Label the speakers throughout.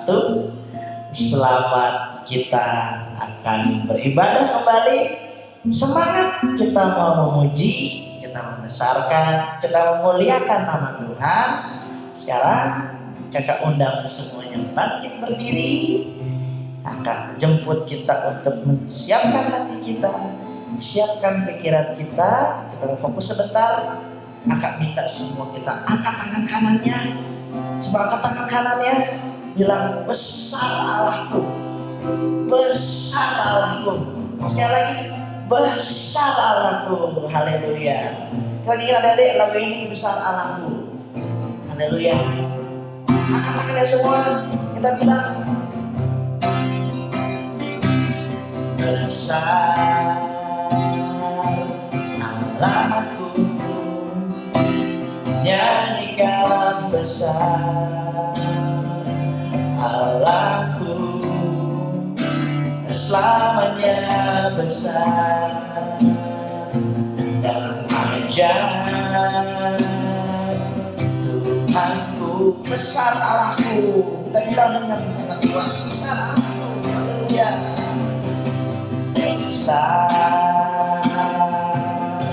Speaker 1: Sabtu. Selamat kita akan beribadah kembali. Semangat kita mau memuji, kita membesarkan, kita memuliakan nama Tuhan. Sekarang kakak undang semuanya bangkit berdiri. Kakak jemput kita untuk menyiapkan hati kita, siapkan pikiran kita. Kita mau fokus sebentar. Kakak minta semua kita angkat tangan kanannya. Coba angkat tangan kanannya. Bilang, besar Allahku, besar Allahku. Sekali lagi, besar Allahku. Haleluya. Kita nyanyiin adik-adik lagu ini, besar Allahku. Haleluya. Angkat tangannya semua. Kita bilang, besar Allahku, nyanyikan besar Allahku, selamanya besar dan ajaib Tuhanku. Besar Allahku, kita bilang dengan sangat kuat, besar Allahku. Haleluya. Besar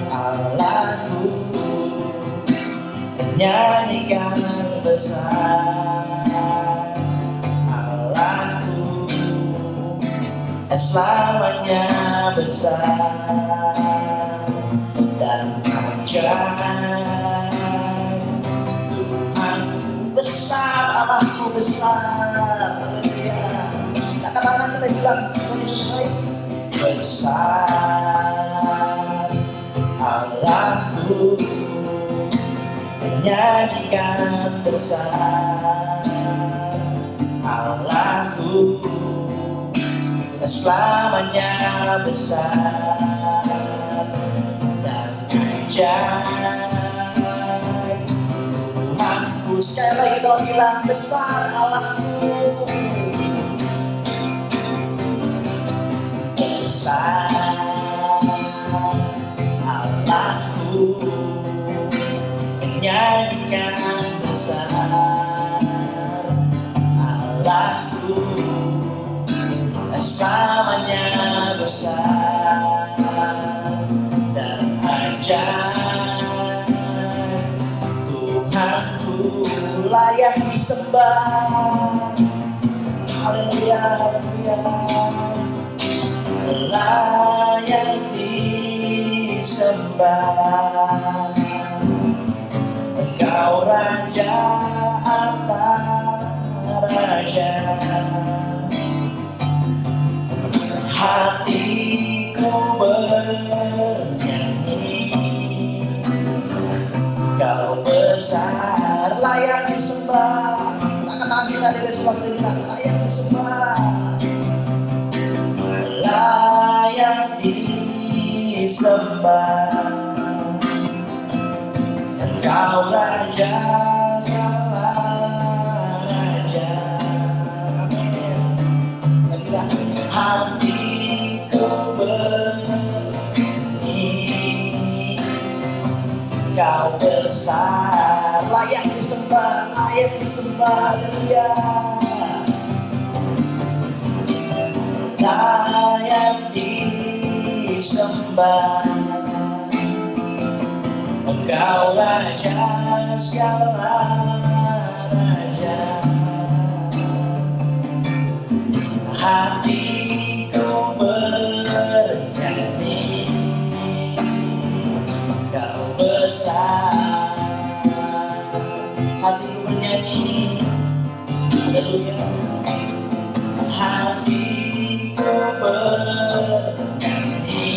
Speaker 1: Allahku, nyanyikan besar selamanya besar dan ajaib Tuhanku. Besar Allahku, besar. Haleluya. Katakan kita bilang, Tuhan Yesus baik. Besar Allahku, menyanyikan besar Allahku, selamanya besar dan ajaib Tuhanku. Sekali lagi kita bilang, besar Allahku, besar Allahku, menyanyikan besar Allahku, selamanya besar dan ajaib Tuhanku. Layak disembah. Haleluya, haleluya. Layak disembah. Engkau Raja antara raja. Hatiku bernyanyi, Kau besar, layak disembah. Tangan kita dari sebelah kita bilang, layak disembah, layak disembah. Engkau Raja segala raja. Hatiku bernyanyi, Kau besar, layak disembah, layak disembah. Haleluya. Layak disembah. Engkau Raja segala raja. Hatiku bernyanyi, Kau besar. Hatiku bernyanyi, haleluya. Hatiku bernyanyi,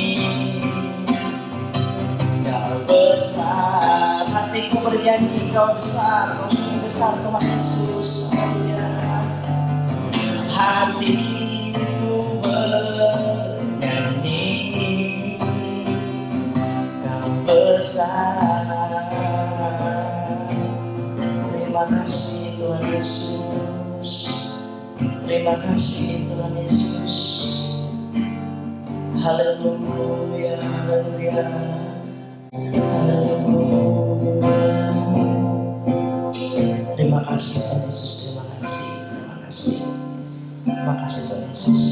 Speaker 1: Kau besar. Hatiku bernyanyi, Kau besar, Kau besar Tuhan Yesus. Haleluya. Hatiku bernyanyi, Kau besar. Terima kasih Tuhan Yesus. Terima kasih Tuhan Yesus. Haleluya, haleluya, haleluya. Terima kasih Tuhan Yesus, terima kasih, terima kasih. Terima kasih Tuhan Yesus.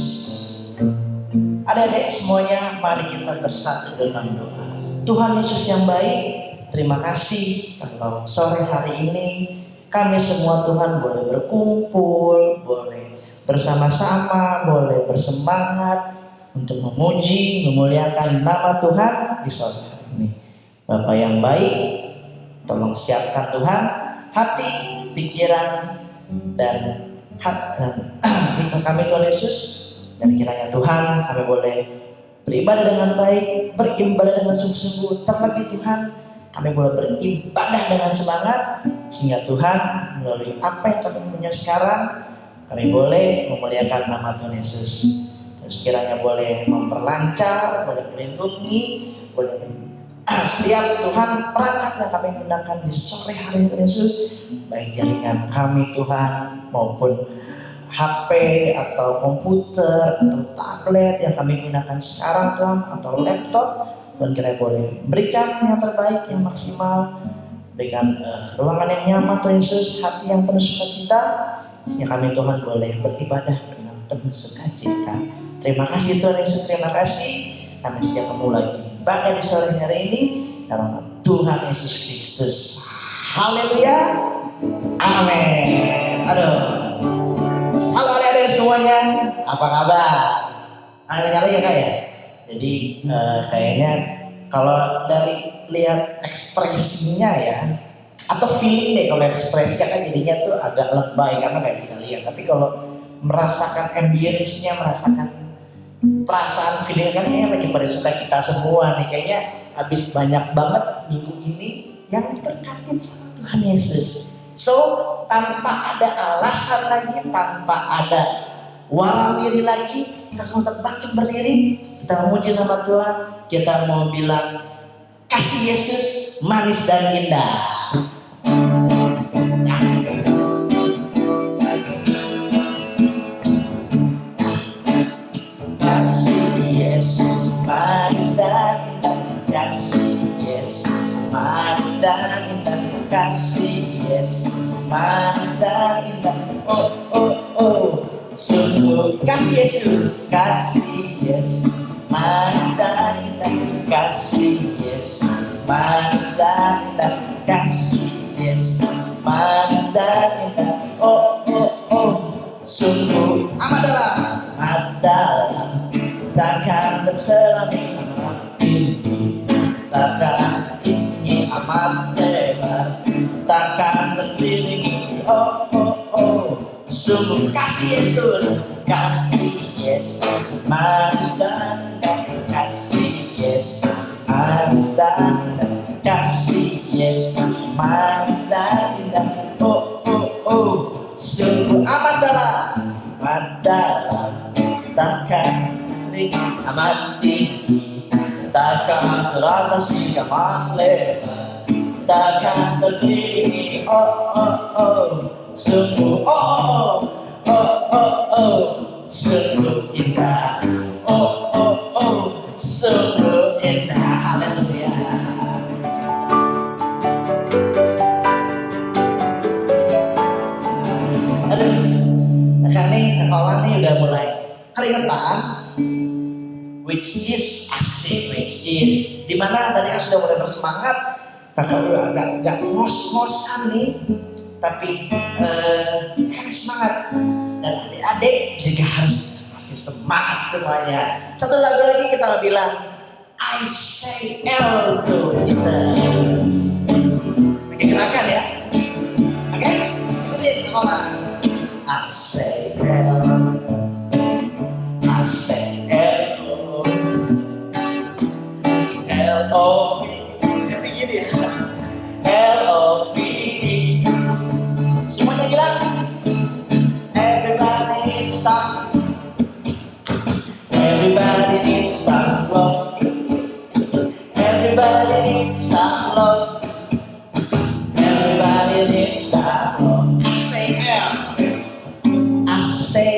Speaker 1: Adik-adik semuanya, mari kita bersatu dalam doa. Tuhan Yesus yang baik, terima kasih kalau sore hari ini kami semua Tuhan boleh berkumpul, boleh bersama-sama, boleh bersemangat untuk memuji, memuliakan nama Tuhan di sore hari ini. Bapak yang baik, tolong siapkan Tuhan hati, pikiran, dan kami Tuhan Yesus. Dan kiranya Tuhan kami boleh beribadah dengan baik, beribadah dengan sungguh-sungguh. Terlebih Tuhan, kami boleh beribadah dengan semangat, sehingga Tuhan melalui apa yang kami punya sekarang, kami boleh memuliakan nama Tuhan Yesus. Terus kiranya boleh memperlancar, boleh melindungi, boleh setiap Tuhan perangkat yang kami gunakan di sore hari Tuhan Yesus, baik jaringan kami Tuhan maupun HP atau komputer atau tablet yang kami gunakan sekarang Tuhan, atau laptop, Tuhan kiranya boleh berikan yang terbaik, yang maksimal, berikan ruangan yang nyaman Tuhan Yesus, hati yang penuh sukacita, sehingga kami Tuhan boleh beribadah dengan penuh sukacita. Terima kasih Tuhan Yesus, terima kasih. Kami siap memulai ibadah di sore hari ini dalam nama Tuhan Yesus Kristus. Haleluya, amin. Aduh. Halo adik-adik semuanya, apa kabar? Dengar ya kak ya. Jadi kayaknya kalau dari lihat ekspresinya ya, atau feeling deh, kalau ekspresi kan jadinya tuh agak lebay karena nggak bisa lihat. Tapi kalau merasakan ambience-nya, merasakan perasaan feeling kan kayaknya lagi pada sukacita semua nih. Kayaknya habis banyak banget minggu ini yang terkait sama Tuhan Yesus. So, tanpa ada alasan lagi, tanpa ada warawiri lagi, kita semua bangkit berdiri, kita memuji nama Tuhan, kita mau bilang kasih Yesus manis dan indah. Kasih Yesus manis dan indah, kasih Yesus manis dan indah, kasih Yesus manis dan indah, oh oh oh, sungguh kasih Yesus manis dan indah, kasih Yesus manis dan indah, kasih Yesus manis dan indah, oh oh oh, sungguh amat dalam, takkan terselami amat tinggi, takkan tinggi amat lebar, takkan terkelilingi, oh oh oh, sungguh kasih Yesus manis dan indah, kasih Yesus manis dan indah, kasih Yesus manis dan indah, oh oh oh, sungguh amat dalam, takkan tinggi amat tinggi, takkan teratasi amat lebar, takkan terkelilingi, oh oh oh, sungguh oh oh oh oh oh, sungguh indah, oh oh oh, sungguh indah. Haleluya. Aduh, kakak nih udah mulai keringetan, which is asik, dimana tadi kan sudah mulai bersemangat. Kakak udah agak ngos-ngosan nih, tapi kan semangat. Dan adik-adik juga harus pasti semangat semuanya. Satu lagu lagi kita bilang I say L to Jesus. Oke, gerakan ya. Oke, ikutin ngomong. I say L, I say L, L-O-V. Gini ya, L-O-V-E. Semuanya bilang everybody needs some, everybody needs some love, everybody needs some love, everybody needs some love. I say L, I say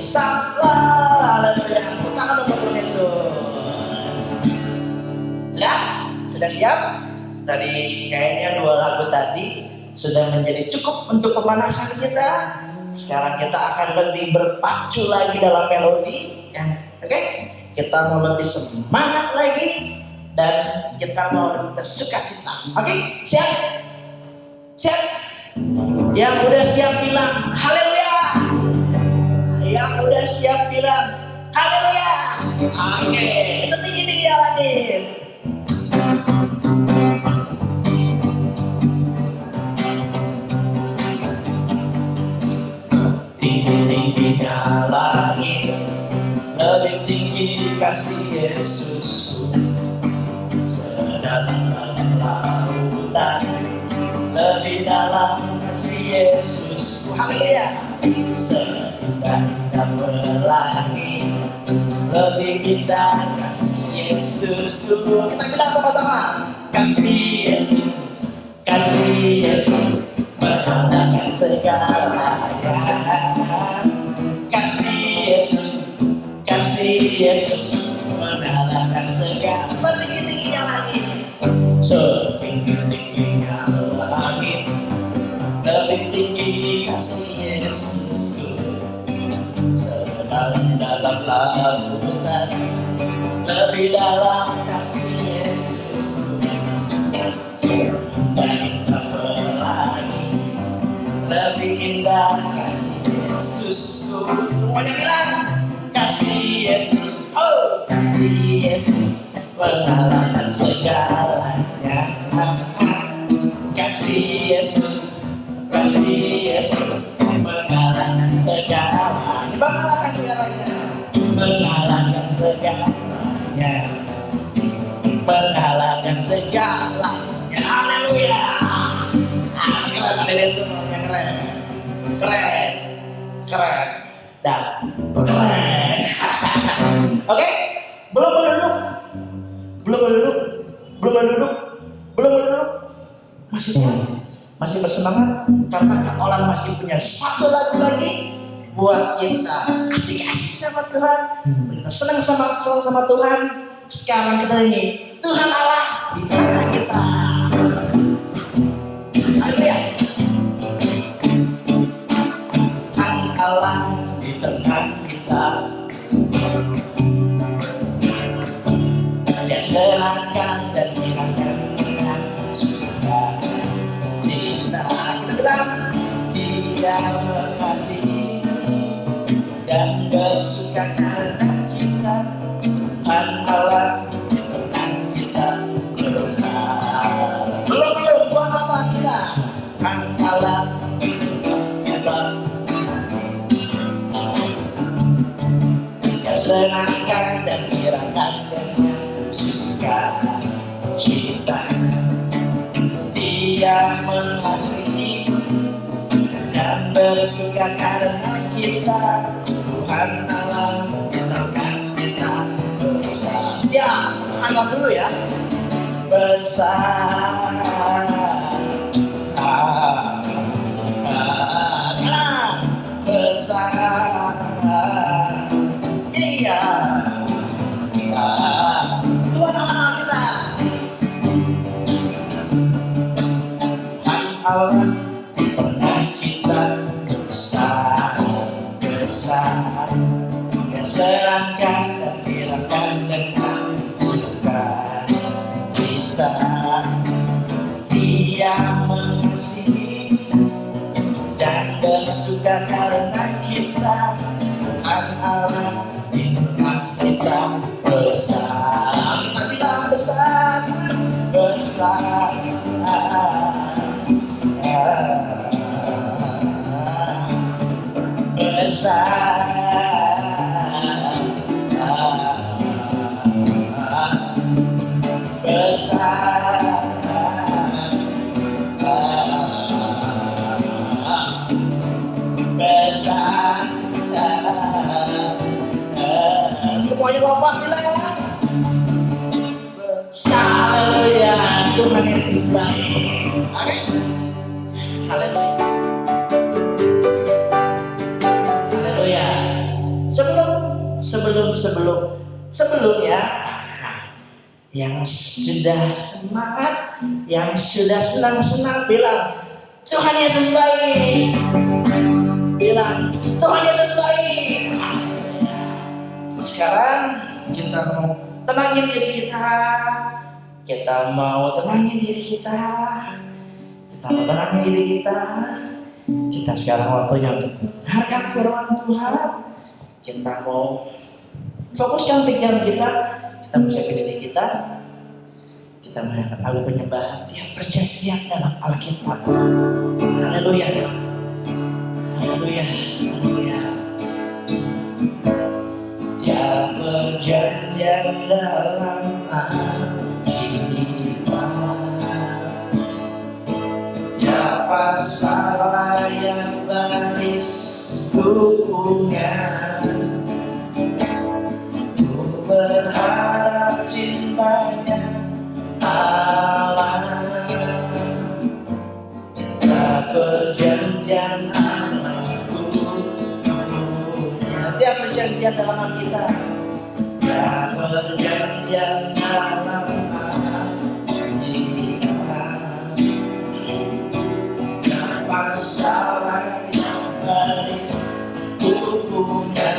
Speaker 1: insya-Allah. Haleluya. Tepuk tangan untuk Tuhan Yesus. Sudah siap? Tadi kayaknya 2 lagu tadi sudah menjadi cukup untuk pemanasan kita. Sekarang kita akan lebih berpacu lagi dalam melodi, ya. Oke? Kita mau lebih semangat lagi dan kita mau bersukacita. Oke? Siap? Siap? Yang udah siap bilang haleluya. Yang udah siap bilang haleluya. Oke, setinggi-tinggi ya langit. Tinggi-tingginya langit, lebih tinggi kasih Yesusku. Sedalam lautan, lebih dalam kasih Yesusku. Haleluya. Seindah pelangi, lebih indah kasih Yesusku. Kita bilang sama-sama, kasih Yesus, kasih Yesus mengalahkan segalanya. Kasih Yesus, kasih Yesus mengalahkan segala. Setinggi-tingginya langit, setinggi-tingginya langit, lebih tinggi kasih Yesusku. Sedalam lautan, lebih dalam kasih Yesusku. Seindah pelangi, lebih indah kasih Yesusku. Semuanya bilang kasih Yesus, oh kasih Yesus mengalahkan segalanya. Kasih Yesus, kasih Yesus mengalahkan segalanya. Mengalahkan segalanya, mengalahkan segalanya, mengalahkan segalanya. Haleluya. Keren, ada semuanya keren, keren, keren, dan keren. Oke, belum duduk, belum duduk, belum duduk, belum duduk. Masih semangat, masih bersemangat karena Kak Olan masih punya 1 lagu lagi buat kita asik-asik sama Tuhan. Kita senang sama Tuhan. Sekarang kita nyanyi Tuhan Allah di tengah kita. Haleluya. Tuhan Allah di tengah kita. Dia serahkan dan hilangkan dengan suka cinta. Kita bilang Dia mengasihi dan bersuka karena kita. Tuhan Allah di tengah kita besar. Belum Tuhan Allah kita. Tuhan Allah di tengah kita. Dia senangkan dan hilangkan dengan suka cita. Dia mengasihi dan bersuka karena kita. Tuhan Allah di tengah kita besar. Siap, anggap dulu ya. Besar. Besar. Iya. Tuhan Allah kita. Tuhan Allah di tengah kita besar, besar. Dia serahkan dan hilangkan dengan suka cita. Dia mengasihi dan bersuka karena kita. Tuhan Allah di tengah kita besar. Kita bilang besar, besar. Besar. Besar. Besar. Semuanya lompat bilang haleluya. Tuhan Yesus baik. Oke. Haleluya. Haleluya. sebelumnya yang sudah semangat, yang sudah senang-senang bilang Tuhan Yesus baik. Bilang Tuhan Yesus baik. Sekarang kita mau tenangin diri kita. Kita mau tenangin diri kita. Kita sekarang waktunya untuk mendengarkan firman Tuhan. Kita mau fokuskan pikiran kita. Kita persiapkan diri kita. Kita melihat lagu penyembahan tiap perjanjian dalam Alkitab. Haleluya. Haleluya. Haleluya. Tiap perjanjian dalam pasal yang baris bukunya, ku berharap cintanya Allah, tak perjanjian Allahku. Tiap perjanjian dalam Alkitab, tiap perjanjian dalam masalah yang baris bukunya,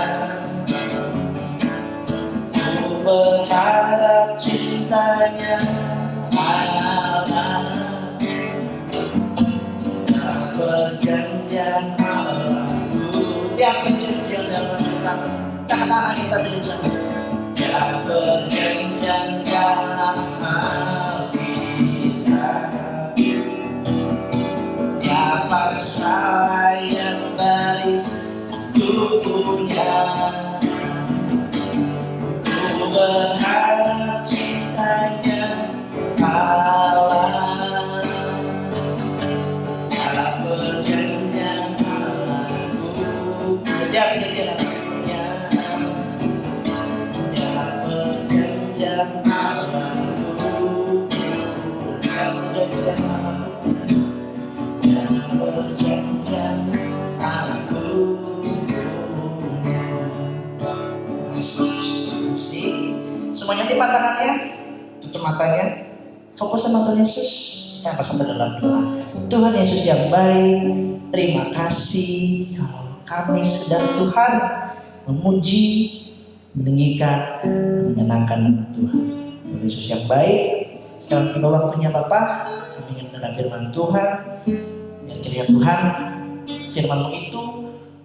Speaker 1: ku berharap cintanya Allah, perjanjian Allahku. Tiap perjanjian dalam kita, kata-kata kita dengar. Tiap perjanjian dalam masalah yang baris tubuhnya, ku berharap cintanya Allah, dalam perjanjian Allahku. Setiap perjanjian Allahnya, dalam perjanjian Allahku, dalam perjanjian Allahku, perjanjian aku punya. Masih semuanya di tangannya, tutup matanya, fokus sama Tuhan Yesus. Kita sampai dalam doa. Tuhan Yesus yang baik, terima kasih kalau kami sudah Tuhan memuji, meninggikan, menyenangkan nama Tuhan. Tuhan Yesus yang baik, sekarang tiba waktunya Bapa, kami ingin mendengar firman Tuhan. Biar kiranya Tuhan, firman-Mu itu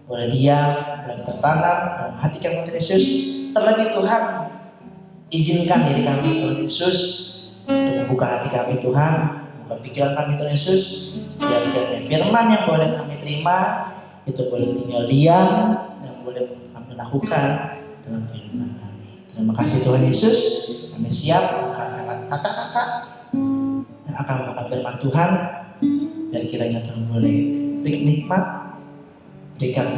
Speaker 1: boleh diam, boleh tertanam dalam hati kami Tuhan Yesus. Terlebih Tuhan, izinkan diri kami Tuhan Yesus untuk membuka hati kami Tuhan, membuka pikiran kami Tuhan Yesus. Biar kiranya firman yang boleh kami terima itu boleh tinggal diam, yang boleh kami lakukan dalam kehidupan kami. Terima kasih Tuhan Yesus. Kami siap kakak-kakak yang akan memakan firman Tuhan. Biar kiranya Tuhan boleh berikan nikmat, berikan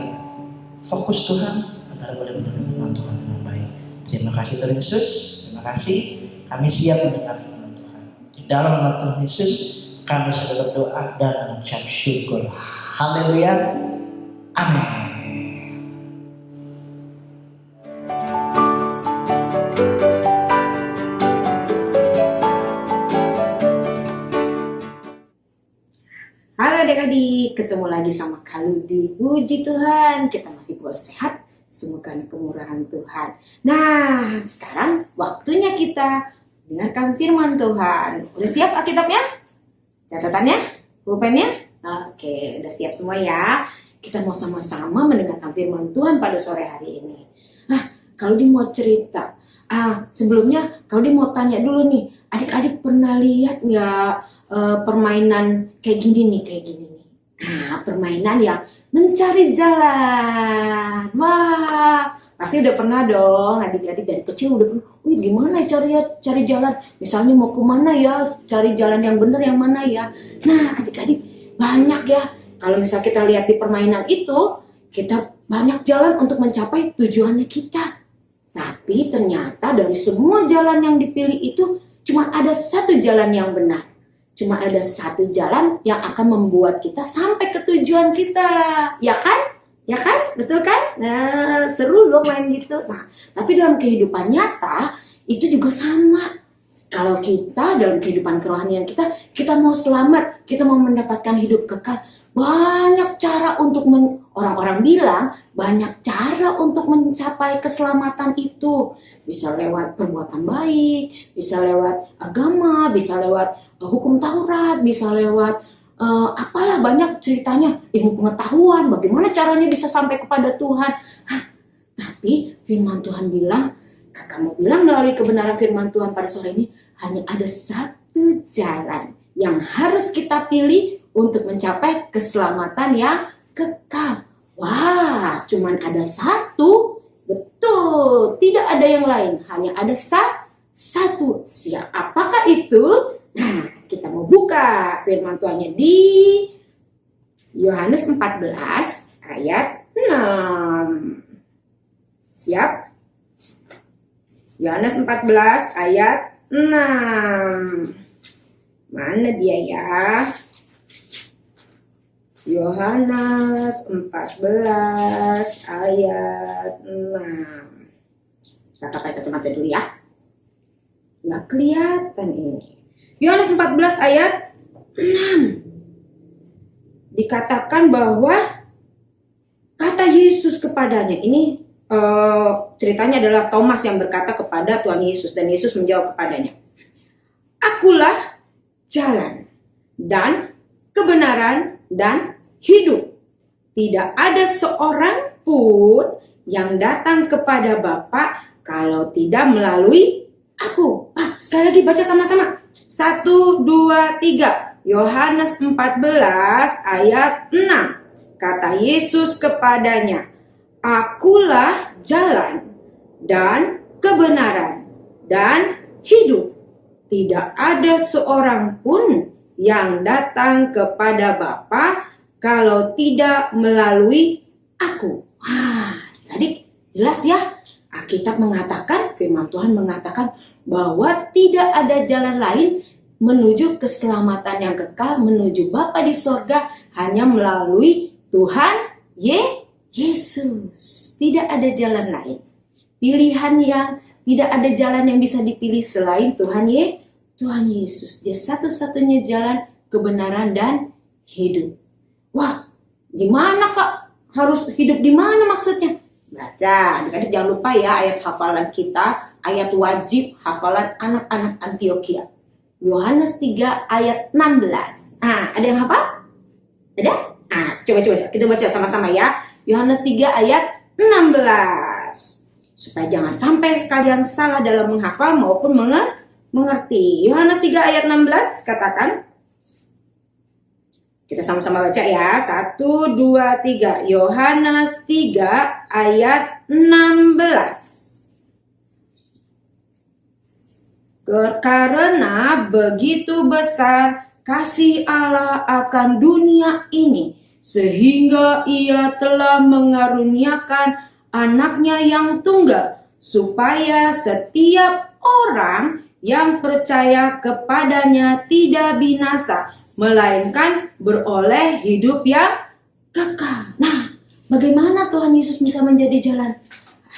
Speaker 1: fokus Tuhan agar boleh mendengar firman Tuhan dengan baik. Terima kasih Tuhan Yesus. Terima kasih. Kami siap mendengar firman Tuhan. Di dalam nama Tuhan Yesus kami sudah berdoa dan mengucap syukur. Haleluya. Amin.
Speaker 2: Adik-adik, ketemu lagi sama Kaludi. Puji Tuhan, kita masih boleh sehat. Semoga kemurahan Tuhan. Nah, sekarang waktunya kita dengarkan firman Tuhan. Udah siap Alkitabnya? Catatannya? Pulpennya? Oke, udah siap semua ya. Kita mau sama-sama mendengarkan firman Tuhan pada sore hari ini. Kaludi mau cerita. Sebelumnya Kaludi mau tanya dulu nih. Adik-adik pernah lihat nggak permainan kayak gini nih? Permainan yang mencari jalan. Wah, pasti udah pernah dong. Adik-adik dari kecil udah pernah. Gimana cari jalan? Misalnya mau kemana ya? Cari jalan yang benar yang mana ya? Nah, adik-adik banyak ya. Kalau misal kita lihat di permainan itu, kita banyak jalan untuk mencapai tujuannya kita. Tapi ternyata dari semua jalan yang dipilih itu, cuma ada satu jalan yang benar. Cuma ada satu jalan yang akan membuat kita sampai ke tujuan kita. Ya kan? Ya kan? Betul kan? Nah, seru loh main gitu. Nah, tapi dalam kehidupan nyata itu juga sama. Kalau kita dalam kehidupan kerohanian kita mau selamat, kita mau mendapatkan hidup kekal, banyak cara untuk orang-orang bilang banyak cara untuk mencapai keselamatan itu. Bisa lewat perbuatan baik, bisa lewat agama, bisa lewat hukum Taurat, bisa lewat apalah banyak ceritanya, ilmu pengetahuan, bagaimana caranya bisa sampai kepada Tuhan. Hah, tapi firman Tuhan bilang, kakak mau bilang melalui kebenaran firman Tuhan pada sore ini, hanya ada satu jalan yang harus kita pilih untuk mencapai keselamatan yang kekal. Wah, cuman ada satu, betul, tidak ada yang lain, hanya ada satu. Siap, apakah itu? Nah, kita mau buka firman Tuhannya di Yohanes 14 ayat 6. Siap? Yohanes 14 ayat 6. Mana dia ya? Yohanes 14 ayat 6. Kita pakai kacamata dulu ya. Nggak kelihatan ini. Yohanes 14 ayat 6. Dikatakan bahwa kata Yesus kepadanya, ini ceritanya adalah Thomas yang berkata kepada Tuhan Yesus, dan Yesus menjawab kepadanya, "Akulah jalan dan kebenaran dan hidup. Tidak ada seorang pun yang datang kepada Bapa kalau tidak melalui aku." Sekali lagi baca sama-sama. 1, 2, 3. Yohanes 14 ayat 6. Kata Yesus kepadanya, "Akulah jalan dan kebenaran dan hidup. Tidak ada seorang pun yang datang kepada Bapa kalau tidak melalui aku." Tadi jelas ya. Alkitab mengatakan, firman Tuhan mengatakan bahwa tidak ada jalan lain menuju keselamatan yang kekal, menuju Bapa di sorga, hanya melalui Tuhan Yesus. Tidak ada jalan lain. Pilihan yang tidak ada jalan yang bisa dipilih selain Tuhan Yesus. Dia satu-satunya jalan, kebenaran dan hidup. Wah, gimana Kak? Harus hidup di mana maksudnya? Baca, adik-adik jangan lupa ya ayat hafalan kita, ayat wajib hafalan anak-anak Antioquia. Yohanes 3 ayat 16. Ada yang hafal? Ada? Coba kita baca sama-sama ya. Yohanes 3 ayat 16. Supaya jangan sampai kalian salah dalam menghafal maupun mengerti. Yohanes 3 ayat 16 katakan. Kita sama-sama baca ya. 1, 2, 3. Yohanes 3 ayat 16. Karena begitu besar kasih Allah akan dunia ini, sehingga Ia telah mengaruniakan anaknya yang tunggal, supaya setiap orang yang percaya kepadanya tidak binasa, melainkan beroleh hidup yang kekal. Nah, bagaimana Tuhan Yesus bisa menjadi jalan?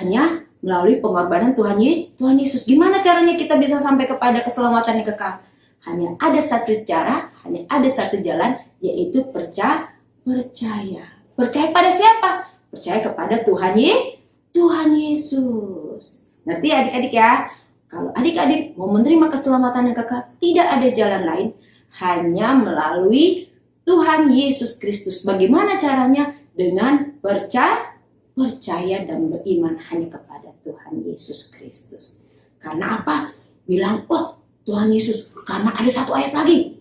Speaker 2: Hanya melalui pengorbanan Tuhan Yesus. Gimana caranya kita bisa sampai kepada keselamatan yang kekal? Hanya ada satu cara, hanya ada satu jalan, yaitu percaya. Percaya pada siapa? Percaya kepada Tuhan Yesus. Ngerti adik-adik ya? Kalau adik-adik mau menerima keselamatan yang kekal, tidak ada jalan lain, hanya melalui Tuhan Yesus Kristus. Bagaimana caranya? Dengan percaya dan beriman hanya kepada Tuhan Yesus Kristus. Karena apa? Bilang, Tuhan Yesus, karena ada satu ayat lagi.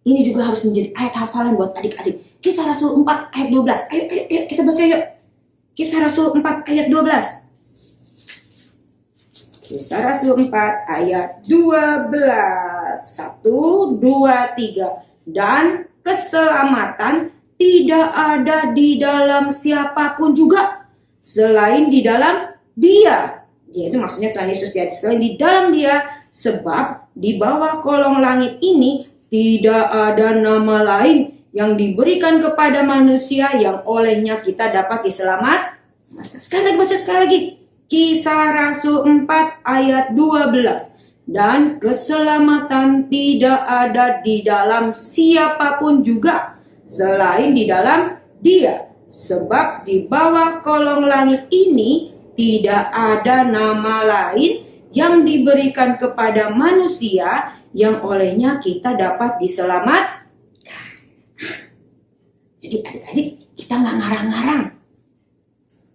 Speaker 2: Ini juga harus menjadi ayat hafalan buat adik-adik. Kisah Rasul 4 ayat 12. Ayo kita baca yuk. Kisah Rasul 4 ayat 12. Kisah Rasul 4 ayat 12. 1, 2, 3. Dan keselamatan tidak ada di dalam siapapun juga selain di dalam Dia. Dia itu maksudnya Tuhan Yesus ya, selain di dalam Dia, sebab di bawah kolong langit ini tidak ada nama lain yang diberikan kepada manusia yang olehnya kita dapat diselamatkan. Sekali lagi baca sekali lagi. Kisah Rasul 4 ayat 12. Dan keselamatan tidak ada di dalam siapapun juga selain di dalam Dia. Sebab di bawah kolong langit ini tidak ada nama lain yang diberikan kepada manusia yang olehnya kita dapat diselamatkan. Jadi adik-adik, kita nggak ngarang-ngarang.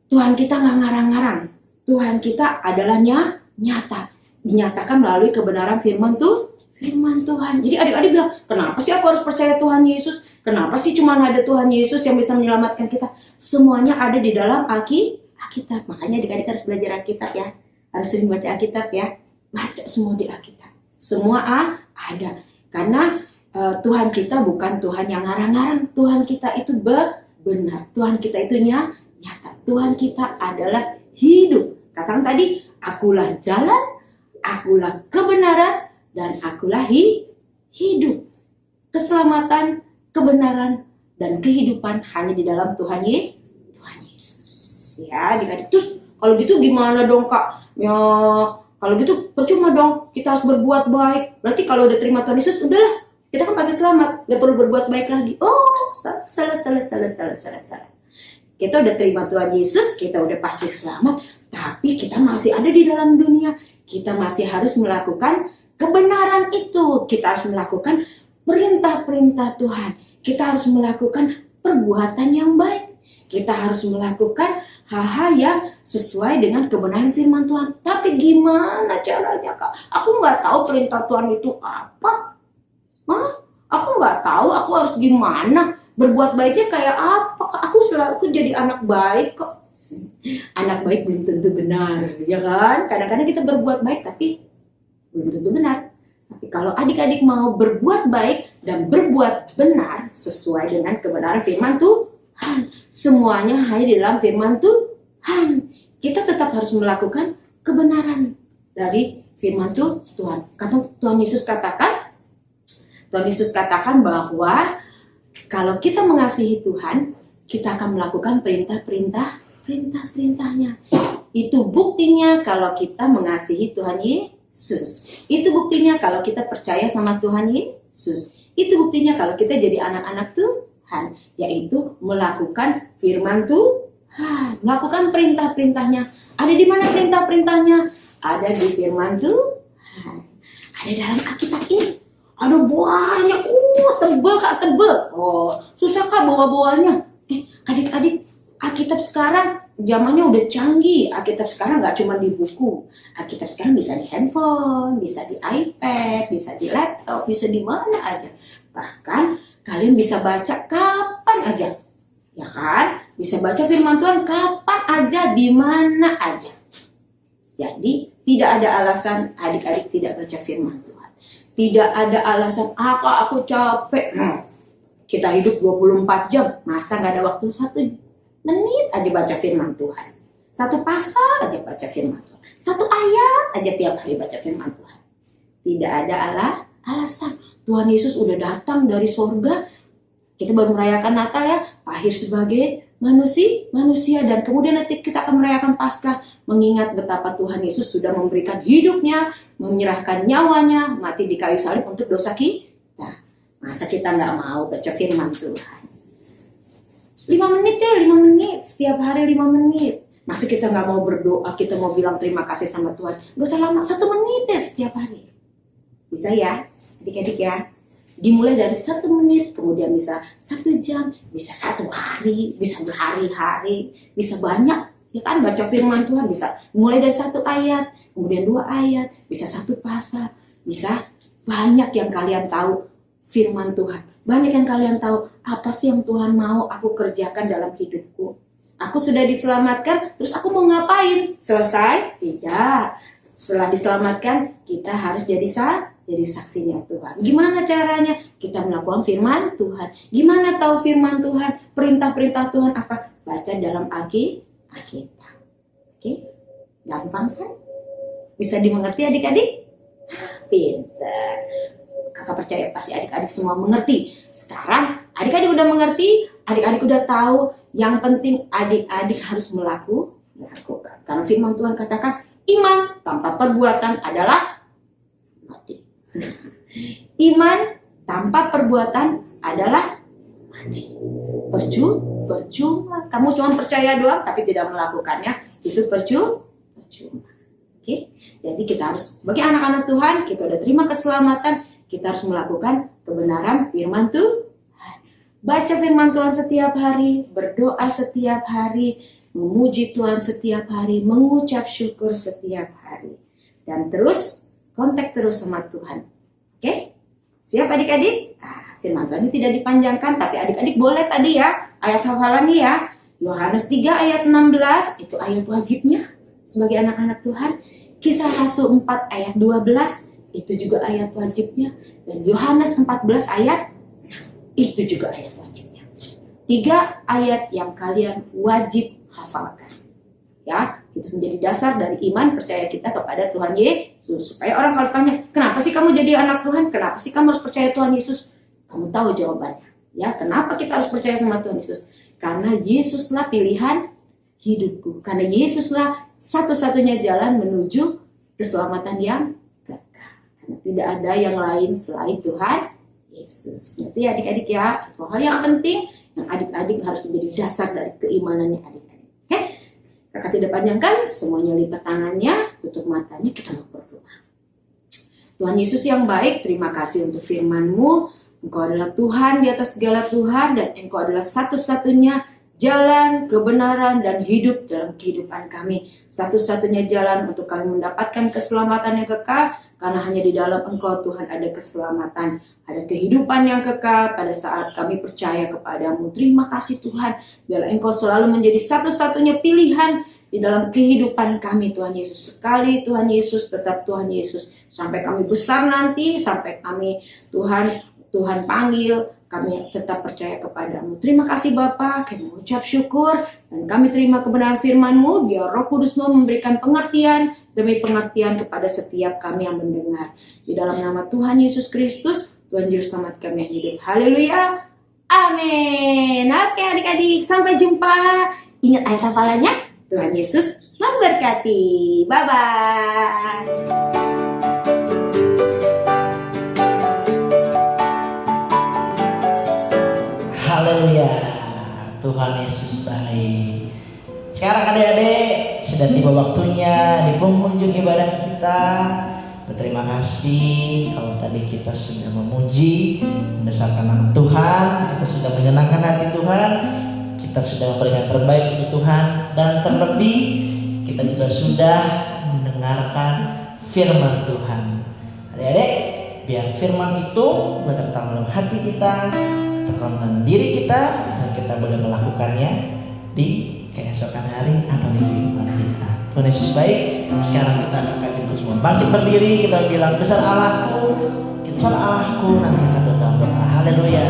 Speaker 2: Tuhan kita nggak ngarang-ngarang. Tuhan kita adalah nyata. Dinyatakan melalui kebenaran firman Tuhan. Jadi adik-adik bilang, kenapa sih aku harus percaya Tuhan Yesus? Kenapa sih cuma ada Tuhan Yesus yang bisa menyelamatkan kita? Semuanya ada di dalam Alkitab. Makanya adik-adik harus belajar Alkitab ya. Harus sering baca Alkitab ya. Baca semua di Alkitab. Semua ada. Karena Tuhan kita bukan Tuhan yang ngarang-ngarang. Tuhan kita itu benar. Tuhan kita itu nyata. Tuhan kita adalah hidup. Katakan tadi, akulah jalan, akulah kebenaran, dan akulah hidup. Keselamatan, kebenaran, dan kehidupan hanya di dalam Tuhan Yesus. Ya, adik-adik. Terus kalau gitu gimana dong Kak? Ya, kalau gitu percuma dong. Kita harus berbuat baik. Berarti kalau udah terima Tuhan Yesus, udahlah. Kita kan pasti selamat. Gak perlu berbuat baik lagi. Oh, salah. Kita udah terima Tuhan Yesus, kita udah pasti selamat. Tapi kita masih ada di dalam dunia. Kita masih harus melakukan kebenaran itu. Kita harus melakukan perintah-perintah Tuhan. Kita harus melakukan perbuatan yang baik. Kita harus melakukan hal-hal yang sesuai dengan kebenaran firman Tuhan. Tapi gimana caranya Kak? Aku nggak tahu perintah Tuhan itu apa. Aku nggak tahu aku harus gimana. Berbuat baiknya kayak apa Kak? Aku jadi anak baik kok. Anak baik belum tentu benar, ya kan? Kadang-kadang kita berbuat baik tapi belum tentu benar. Tapi kalau adik-adik mau berbuat baik dan berbuat benar sesuai dengan kebenaran firman Tuhan, semuanya hanya di dalam firman Tuhan. Kita tetap harus melakukan kebenaran dari firman Tuhan. Kata Tuhan Yesus katakan bahwa kalau kita mengasihi Tuhan, kita akan melakukan perintah-perintahnya. Itu buktinya kalau kita mengasihi Tuhan Yesus. Itu buktinya kalau kita percaya sama Tuhan Yesus. Itu buktinya kalau kita jadi anak-anak Tuhan, yaitu melakukan firman Tuhan, melakukan perintah-perintahnya. Ada di mana perintah-perintahnya? Ada di firman Tuhan. Ada dalam Alkitab ini. Ada banyak, tebel Kak, tebel. Oh, susah Kak bawa-bawanya. Adik-adik, Alkitab sekarang zamannya udah canggih. Alkitab sekarang nggak cuma di buku. Alkitab sekarang bisa di handphone, bisa di iPad, bisa di laptop, bisa di mana aja. Bahkan kalian bisa baca kapan aja, ya kan? Bisa baca firman Tuhan kapan aja, di mana aja. Jadi tidak ada alasan adik-adik tidak baca firman Tuhan. Tidak ada alasan, Kak aku capek. Kita hidup 24 jam, masa nggak ada waktu 1 menit aja baca firman Tuhan. 1 pasal aja baca firman Tuhan. 1 ayat aja tiap hari baca firman Tuhan. Tidak ada alasan. Tuhan Yesus udah datang dari sorga. Kita baru merayakan Natal ya, lahir sebagai manusia, dan kemudian nanti kita akan merayakan Paskah, mengingat betapa Tuhan Yesus sudah memberikan hidupnya, menyerahkan nyawanya, mati di kayu salib untuk dosa kita. Masa kita nggak mau baca firman Tuhan? 5 menit ya, 5 menit. Setiap hari 5 menit. Masa kita nggak mau berdoa, kita mau bilang terima kasih sama Tuhan? Gak usah lama, 1 menit ya setiap hari. Bisa ya, adik-adik ya. Dimulai dari 1 menit, kemudian bisa 1 jam, bisa 1 hari, bisa berhari-hari, bisa banyak. Ya kan, baca firman Tuhan bisa mulai dari 1 ayat, kemudian 2 ayat, bisa 1 pasal, bisa banyak yang kalian tahu firman Tuhan. Banyak yang kalian tahu apa sih yang Tuhan mau aku kerjakan dalam hidupku. Aku sudah diselamatkan, terus aku mau ngapain? Selesai? Tidak. Setelah diselamatkan, kita harus jadi saksinya Tuhan. Gimana caranya? Kita melakukan firman Tuhan. Gimana tahu firman Tuhan? Perintah-perintah Tuhan apa? Baca dalam Alkitab. Oke? Gampang kan? Bisa dimengerti adik-adik? Pintar. Kakak percaya pasti adik-adik semua mengerti. Sekarang adik-adik udah mengerti, adik-adik udah tahu. Yang penting adik-adik harus melakukan. Karena firman Tuhan katakan, iman tanpa perbuatan adalah mati. Iman tanpa perbuatan adalah mati. Percuma. Kamu cuma percaya doang tapi tidak melakukannya, itu percuma. Oke? Jadi kita harus sebagai anak-anak Tuhan, kita udah terima keselamatan, kita harus melakukan kebenaran firman Tuhan. Baca firman Tuhan setiap hari, berdoa setiap hari, memuji Tuhan setiap hari, mengucap syukur setiap hari. Dan terus kontak terus sama Tuhan. Oke? Siap adik-adik? Firman Tuhan ini tidak dipanjangkan, tapi adik-adik boleh tadi ya, ayat hafalannya ya. Yohanes 3 ayat 16, itu ayat wajibnya sebagai anak-anak Tuhan. Kisah Rasul 4 ayat 12, itu juga ayat wajibnya. Dan Yohanes 14 ayat 6, itu juga ayat wajibnya. 3 ayat yang kalian wajib hafalkan. Ya, itu menjadi dasar dari iman percaya kita kepada Tuhan Yesus. Supaya orang kalau tanya, kenapa sih kamu jadi anak Tuhan? Kenapa sih kamu harus percaya Tuhan Yesus? Kamu tahu jawabannya. Ya, kenapa kita harus percaya sama Tuhan Yesus? Karena Yesuslah pilihan hidupku. Karena Yesuslah satu-satunya jalan menuju keselamatan yang kekal. Karena tidak ada yang lain selain Tuhan Yesus. Nanti adik-adik ya, itu hal yang penting yang adik-adik harus menjadi dasar dari keimanannya adik-adik. Oke? Kakak tidak panjangkan, semuanya lipat tangannya, tutup matanya, kita mau berdoa. Tuhan Yesus yang baik, terima kasih untuk firman-Mu. Engkau adalah Tuhan di atas segala Tuhan, dan Engkau adalah satu-satunya jalan, kebenaran, dan hidup dalam kehidupan kami. Satu-satunya jalan untuk kami mendapatkan keselamatan yang kekal, karena hanya di dalam Engkau Tuhan ada keselamatan, ada kehidupan yang kekal pada saat kami percaya kepadamu. Terima kasih Tuhan, biarlah Engkau selalu menjadi satu-satunya pilihan di dalam kehidupan kami Tuhan Yesus. Sekali Tuhan Yesus, tetap Tuhan Yesus. Sampai kami besar nanti, sampai kami Tuhan panggil, kami tetap percaya kepadamu. Terima kasih Bapa, kami mengucap syukur, dan kami terima kebenaran firman-Mu, biar Roh Kudus-Mu memberikan pengertian demi pengertian kepada setiap kami yang mendengar. Di dalam nama Tuhan Yesus Kristus, Tuhan Juru Selamat kami yang hidup. Haleluya. Amin. Oke adik-adik, sampai jumpa. Ingat ayat hafalannya, Tuhan Yesus memberkati. Bye-bye.
Speaker 1: Haleluya, Tuhan Yesus baik. Sekarang adik-adik sudah tiba waktunya di penghujung ibadah kita. Berterima kasih kalau tadi kita sudah memuji, membesarkan nama Tuhan, kita sudah menyenangkan hati Tuhan, kita sudah memberikan terbaik untuk Tuhan, dan terlebih kita juga sudah mendengarkan firman Tuhan. Adik-adik, biar firman itu bertertanam dalam hati kita, tertanam diri kita, dan kita boleh melakukannya di keesokan hari atau di kehidupan kita. Tuhan Yesus baik. Sekarang kita akan jemput semua bangkit berdiri, kita bilang besar Allahku, besar Allahku. Nanti kita dalam doa. Haleluya.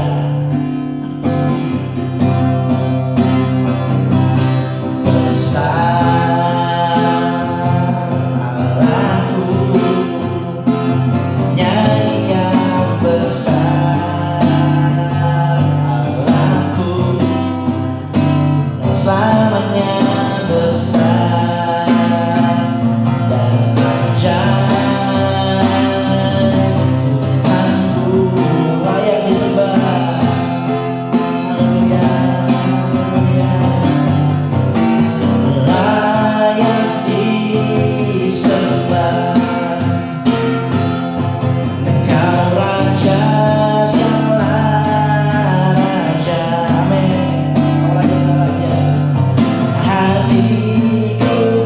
Speaker 1: Hatiku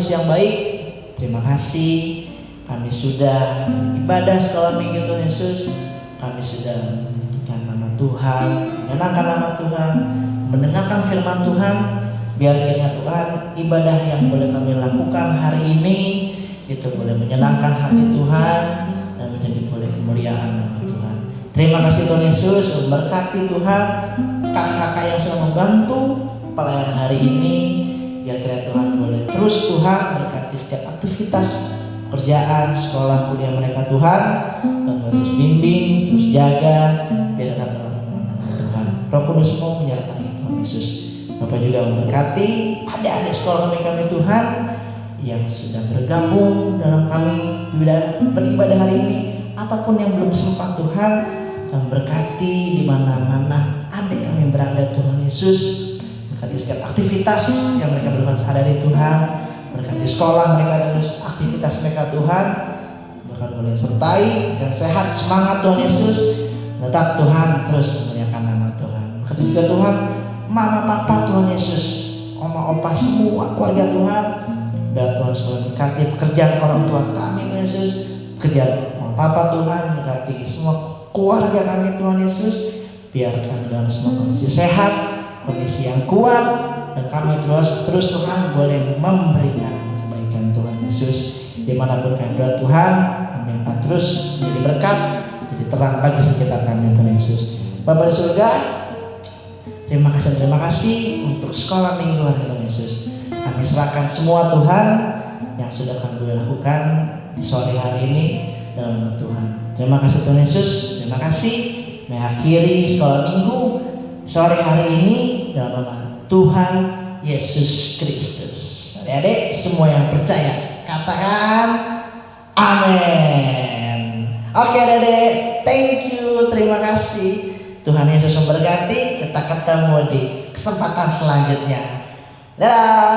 Speaker 1: Yesus yang baik, terima kasih kami sudah ibadah sekolah minggu Tuhan Yesus. Kami sudah meninggikan nama Tuhan, menyenangkan nama Tuhan, mendengarkan firman Tuhan. Biar kiranya Tuhan, ibadah yang boleh kami lakukan hari ini itu boleh menyenangkan hati Tuhan dan menjadi boleh kemuliaan nama Tuhan. Terima kasih Tuhan Yesus, memberkati Tuhan kakak-kakak yang sudah membantu pelayanan hari ini. Biar kiranya Tuhan boleh terus Tuhan berkati setiap aktivitas pekerjaan, sekolah, kuliah mereka Tuhan. Dan boleh terus bimbing, terus jaga, biar tetap dalam nama Tuhan. Roh Kudus mau menyertai Tuhan Yesus. Bapak juga memberkati adik-adik sekolah kami Tuhan yang sudah bergabung dalam kami beribadah hari ini, ataupun yang belum sempat Tuhan. Tuhan berkati di mana-mana adik kami berada Tuhan Yesus. Berkati setiap aktivitas yang mereka berikan sehari-hari Tuhan. Berkati sekolah mereka, terus aktivitas mereka Tuhan. Bahkan boleh sertai dan sehat, semangat Tuhan Yesus. Tetap Tuhan terus memuliakan nama Tuhan. Berkati juga Tuhan mama papa Tuhan Yesus, oma opa semua keluarga Tuhan. Dan Tuhan selalu berkati pekerjaan orang tua kami Tuhan Yesus, pekerjaan oma papa Tuhan, berkati semua keluarga kami Tuhan Yesus. Biar kami dalam semua kondisi sehat, kondisi yang kuat, dan kami terus Tuhan boleh memberikan kebaikan Tuhan Yesus dimanapun kami berada Tuhan. Kami akan terus menjadi berkat, menjadi terang bagi sekitar kami Tuhan Yesus. Bapa di surga, terima kasih untuk sekolah minggu hari Tuhan Yesus. Kami serahkan semua Tuhan yang sudah kami boleh lakukan di sore hari ini dalam nama Tuhan. Terima kasih Tuhan Yesus. Terima kasih mengakhiri sekolah minggu sore hari ini dalam nama Tuhan Yesus Kristus. Adik-adik semua yang percaya katakan amin. Oke adik-adik, thank you, terima kasih. Tuhan Yesus memberkati. Kita ketemu di kesempatan selanjutnya. Dadah.